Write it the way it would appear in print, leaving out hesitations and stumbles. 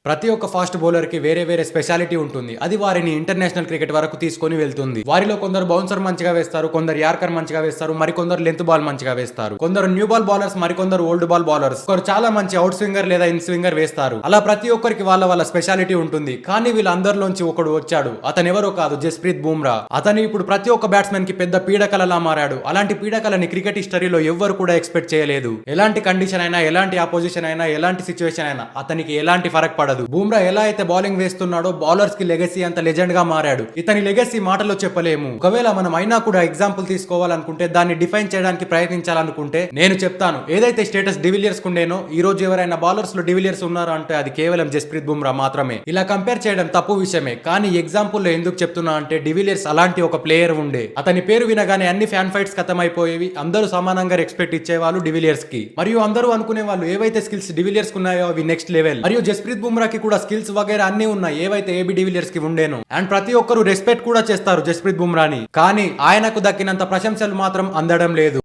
ప్రతి ఒక్క fast bowler కి వేరే వేరే స్పెషాలిటీ ఉంటుంది. అది వారిని ఇంటర్నేషనల్ క్రికెట్ వరకు తీసుకొని వెళ్తుంది. వారిలో కొందరు బౌన్సర్ మంచిగా వేస్తారు, కొందరు యార్కర్ మంచిగా వేస్తారు, మరికొందరు లెంత్ బాల్ మంచిగా వేస్తారు, కొందరు న్యూ బాల్ బౌలర్స్, మరికొందరు ఓల్డ్ బాల్ బౌలర్స్, ఒకరు చాలా మంచి అవుట్ స్వింగర్ లేదా ఇన్ స్వింగర్ వేస్తారు. అలా ప్రతి ఒక్కరికి వాళ్ళ వాళ్ళ స్పెషాలిటీ ఉంటుంది. కానీ వీళ్ళందరిలోంచి ఒకడు వచ్చాడు. అతను ఎవరో కాదు, జస్ప్రీత్ బుమ్రా. అతను ఇప్పుడు ప్రతి ఒక్క బ్యాట్స్మెన్ కి పెద్ద పీడకలలా మారాడు. అలాంటి పీడకలని క్రికెట్ హిస్టరీలో ఎవ్వరు కూడా ఎక్స్పెక్ట్ చేయలేదు. ఎలాంటి కండిషన్ అయినా, ఎలాంటి ఆపోజిషన్ అయినా, ఎలాంటి సిచ్యువేషన్ అయినా అతనికి ఎలాంటి ఫరక్ పడదు. బుమ్రా ఎలా అయితే బౌలింగ్ వేస్తున్నాడో బౌలర్స్ కి లెగసీ అంత లెజెండ్ గా మారాడు. ఇతని లెగసీ మాటలో చెప్పలేము. ఒకవేళ మనం అయినా కూడా ఎగ్జాంపుల్ తీసుకోవాలనుకుంటే, దాన్ని డిఫైన్ చేయడానికి ప్రయత్నించాలనుకుంటే నేను చెప్తాను, ఏదైతే స్టేటస్ డివిలియర్స్ కుండేనో ఈ రోజు ఎవరైనా బౌలర్స్ లో డివిలియర్స్ ఉన్నారు అంటే అది కేవలం జస్ప్రీత్ బుమ్రా మాత్రమే. ఇలా కంపేర్ చేయడం తప్పు విషయమే, కానీ ఎగ్జాంపుల్ లో ఎందుకు చెప్తున్నా అంటే డివిలియర్స్ అలాంటి ఒక ప్లేయర్ ఉండే. అతని పేరు వినగానే అన్ని ఫ్యాన్ ఫైట్స్ ఖతమైపోయేవి. అందరూ సమానంగా రెస్పెక్ట్ ఇచ్చేవాళ్ళు డివిలియర్స్ కి. మరియు అందరూ అనుకునే వాళ్ళు ఏవైతే స్కిల్స్ డివిలియర్స్ ఉన్నాయో అవి నెక్స్ట్ లెవెల్. మరియు జస్ప్రీత్ బుమ్రా కి కూడా స్కిల్స్ వగైరా అన్ని ఉన్నాయి ఏవైతే ఏబీ డివిలియర్స్ కి ఉండేను. అండ్ ప్రతి ఒక్కరు రెస్పెక్ట్ కూడా చేస్తారు జస్ప్రీత్ బుమ్రాని. కానీ ఆయనకు దక్కినంత ప్రశంసలు మాత్రం అందడం లేదు.